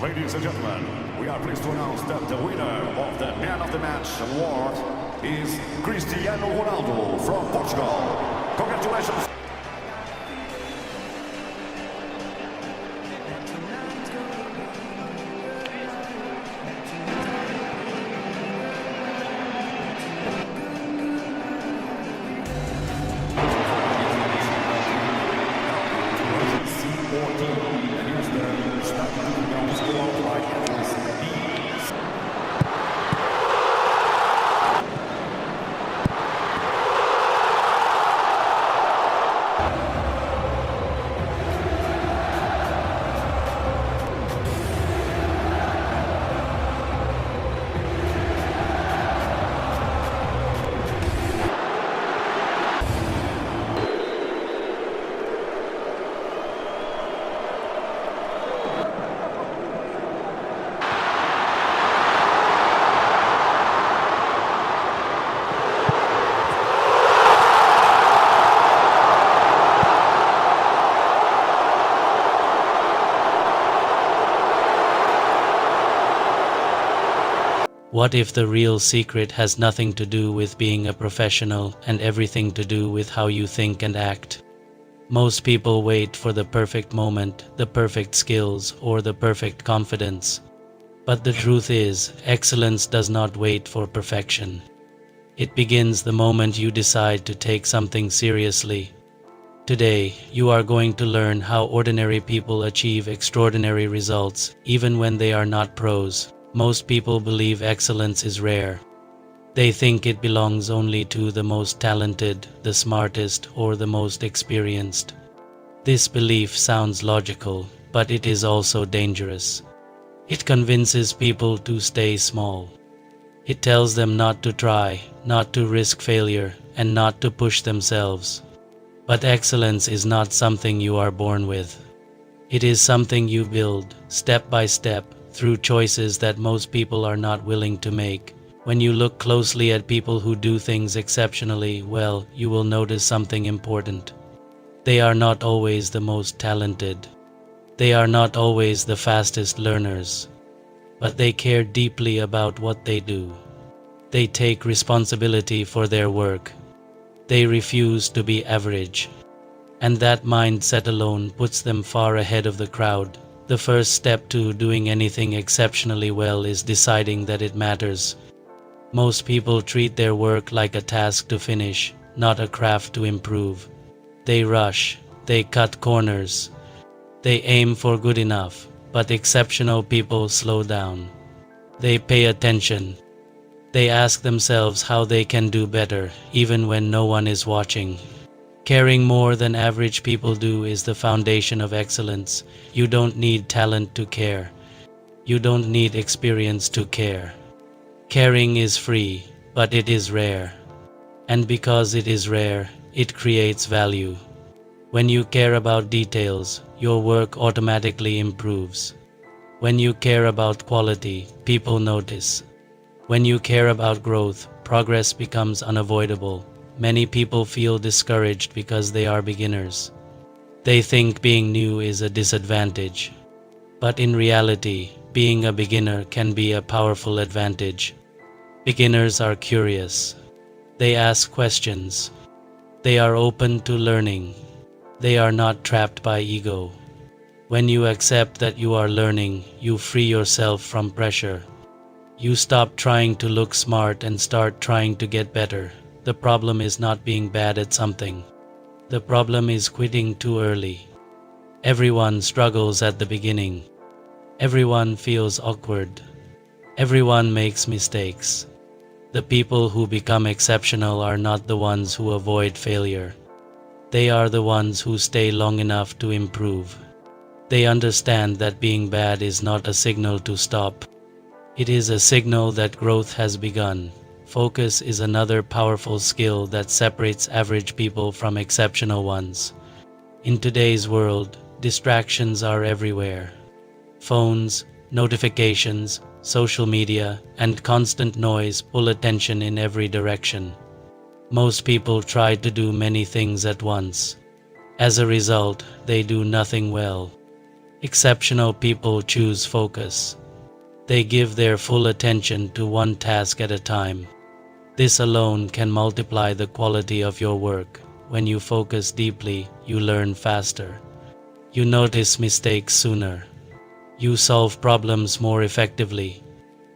Ladies and gentlemen, we are pleased to announce that the winner of the Man of the Match award is Cristiano Ronaldo from Portugal. Congratulations. What if the real secret has nothing to do with being a professional and everything to do with how you think and act? Most people wait for the perfect moment, the perfect skills, or the perfect confidence. But the truth is, excellence does not wait for perfection. It begins the moment you decide to take something seriously. Today, you are going to learn how ordinary people achieve extraordinary results, even when they are not pros. Most people believe excellence is rare. They think it belongs only to the most talented, the smartest, or the most experienced. This belief sounds logical, but it is also dangerous. It convinces people to stay small. It tells them not to try, not to risk failure, and not to push themselves. But excellence is not something you are born with. It is something you build, step by step, through choices that most people are not willing to make. When you look closely at people who do things exceptionally well, you will notice something important. They are not always the most talented. They are not always the fastest learners. But they care deeply about what they do. They take responsibility for their work. They refuse to be average. And that mindset alone puts them far ahead of the crowd. The first step to doing anything exceptionally well is deciding that it matters. Most people treat their work like a task to finish, not a craft to improve. They rush, they cut corners, they aim for good enough, but exceptional people slow down. They pay attention. They ask themselves how they can do better, even when no one is watching. Caring more than average people do is the foundation of excellence. You don't need talent to care. You don't need experience to care. Caring is free, but it is rare. And because it is rare, it creates value. When you care about details, your work automatically improves. When you care about quality, people notice. When you care about growth, progress becomes unavoidable. Many people feel discouraged because they are beginners. They think being new is a disadvantage. But in reality, being a beginner can be a powerful advantage. Beginners are curious. They ask questions. They are open to learning. They are not trapped by ego. When you accept that you are learning, you free yourself from pressure. You stop trying to look smart and start trying to get better. The problem is not being bad at something. The problem is quitting too early. Everyone struggles at the beginning. Everyone feels awkward. Everyone makes mistakes. The people who become exceptional are not the ones who avoid failure. They are the ones who stay long enough to improve. They understand that being bad is not a signal to stop. It is a signal that growth has begun. Focus is another powerful skill that separates average people from exceptional ones. In today's world, distractions are everywhere. Phones, notifications, social media, and constant noise pull attention in every direction. Most people try to do many things at once. As a result, they do nothing well. Exceptional people choose focus. They give their full attention to one task at a time. This alone can multiply the quality of your work. When you focus deeply, you learn faster. You notice mistakes sooner. You solve problems more effectively.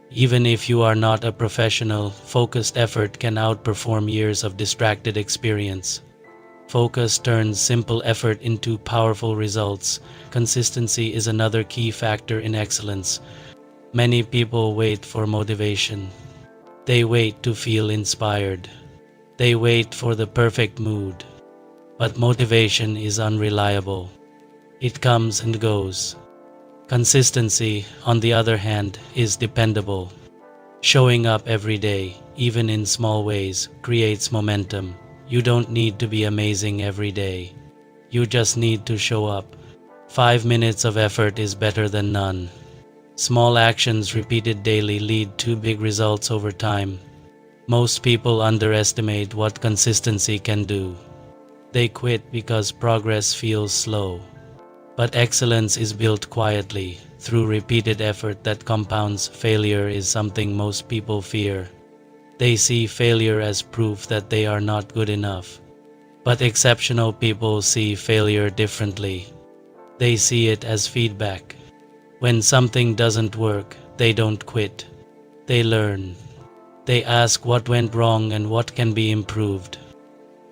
Even if you are not a professional, focused effort can outperform years of distracted experience. Focus turns simple effort into powerful results. Consistency is another key factor in excellence. Many people wait for motivation. They wait to feel inspired. They wait for the perfect mood. But motivation is unreliable. It comes and goes. Consistency, on the other hand, is dependable. Showing up every day, even in small ways, creates momentum. You don't need to be amazing every day. You just need to show up. 5 minutes of effort is better than none. Small actions repeated daily lead to big results over time. Most people underestimate what consistency can do. They quit because progress feels slow. But excellence is built quietly, through repeated effort that compounds. Failure is something most people fear. They see failure as proof that they are not good enough. But exceptional people see failure differently. They see it as feedback. When something doesn't work, they don't quit. They learn. They ask what went wrong and what can be improved.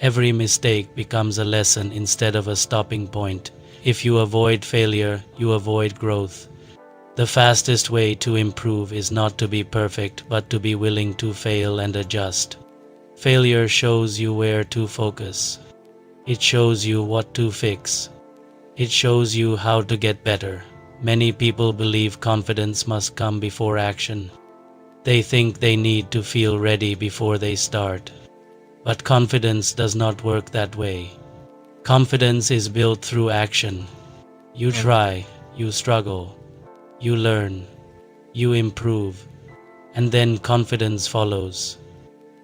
Every mistake becomes a lesson instead of a stopping point. If you avoid failure, you avoid growth. The fastest way to improve is not to be perfect, but to be willing to fail and adjust. Failure shows you where to focus. It shows you what to fix. It shows you how to get better. Many people believe confidence must come before action. They think they need to feel ready before they start. But confidence does not work that way. Confidence is built through action. You try, you struggle, you learn, you improve, and then confidence follows.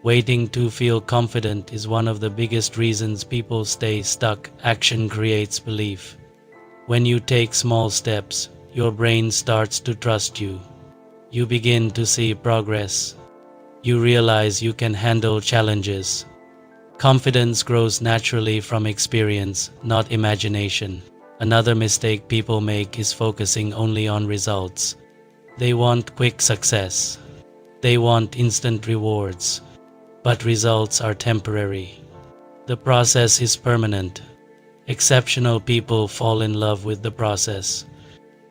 Waiting to feel confident is one of the biggest reasons people stay stuck. Action creates belief. When you take small steps, your brain starts to trust you. You begin to see progress. You realize you can handle challenges. Confidence grows naturally from experience, not imagination. Another mistake people make is focusing only on results. They want quick success. They want instant rewards. But results are temporary. The process is permanent. Exceptional people fall in love with the process.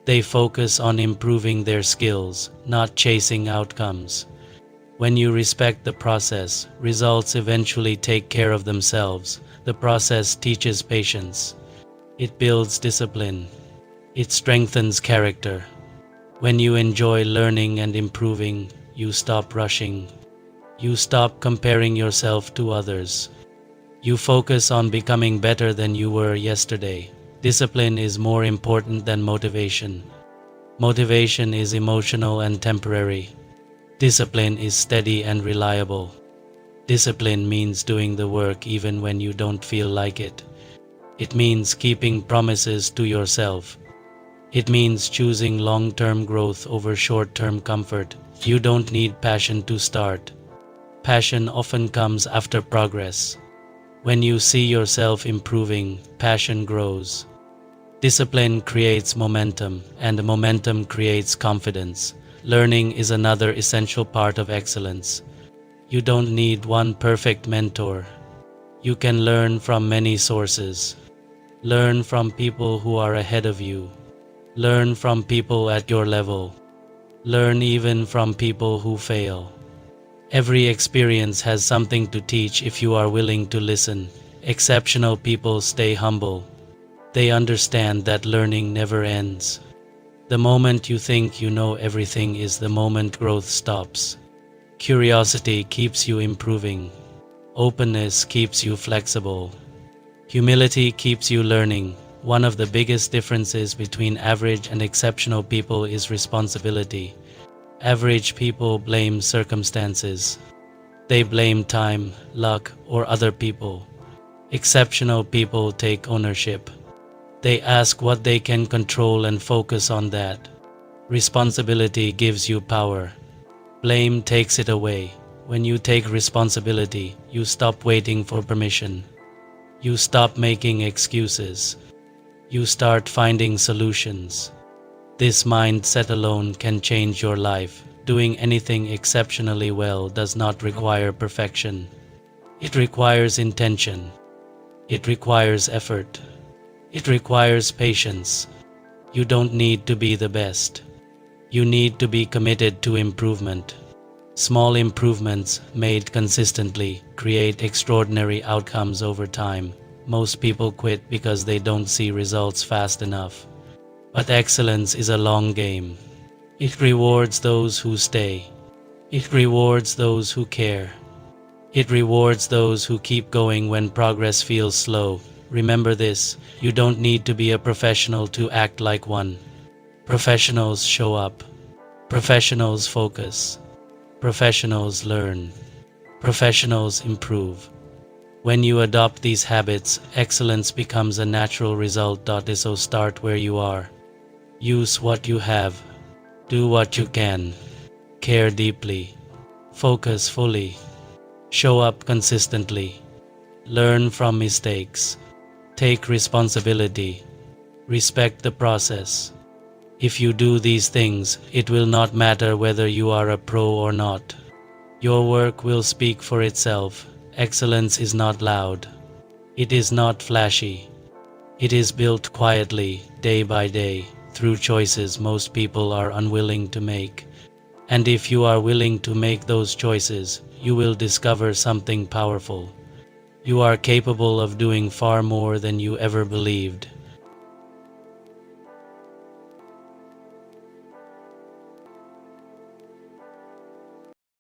They focus on improving their skills, not chasing outcomes. When you respect the process, results eventually take care of themselves. The process teaches patience. It builds discipline. It strengthens character. When you enjoy learning and improving, you stop rushing. You stop comparing yourself to others. You focus on becoming better than you were yesterday. Discipline is more important than motivation. Motivation is emotional and temporary. Discipline is steady and reliable. Discipline means doing the work even when you don't feel like it. It means keeping promises to yourself. It means choosing long-term growth over short-term comfort. You don't need passion to start. Passion often comes after progress. When you see yourself improving, passion grows. Discipline creates momentum, and momentum creates confidence. Learning is another essential part of excellence. You don't need one perfect mentor. You can learn from many sources. Learn from people who are ahead of you. Learn from people at your level. Learn even from people who fail. Every experience has something to teach if you are willing to listen. Exceptional people stay humble. They understand that learning never ends. The moment you think you know everything is the moment growth stops. Curiosity keeps you improving. Openness keeps you flexible. Humility keeps you learning. One of the biggest differences between average and exceptional people is responsibility. Average people blame circumstances. They blame time, luck, or other people. Exceptional people take ownership. They ask what they can control and focus on that. Responsibility gives you power. Blame takes it away. When you take responsibility, you stop waiting for permission. You stop making excuses. You start finding solutions. This mindset alone can change your life. Doing anything exceptionally well does not require perfection. It requires intention. It requires effort. It requires patience. You don't need to be the best. You need to be committed to improvement. Small improvements made consistently create extraordinary outcomes over time. Most people quit because they don't see results fast enough. But excellence is a long game. It rewards those who stay. It rewards those who care. It rewards those who keep going when progress feels slow. Remember this, you don't need to be a professional to act like one. Professionals show up. Professionals focus. Professionals learn. Professionals improve. When you adopt these habits, excellence becomes a natural result. So start where you are. Use what you have. Do what you can. Care deeply. Focus fully. Show up consistently. Learn from mistakes. Take responsibility. Respect the process. If you do these things, it will not matter whether you are a pro or not. Your work will speak for itself. Excellence is not loud. It is not flashy. It is built quietly, day by day, through choices most people are unwilling to make. And if you are willing to make those choices, you will discover something powerful. You are capable of doing far more than you ever believed.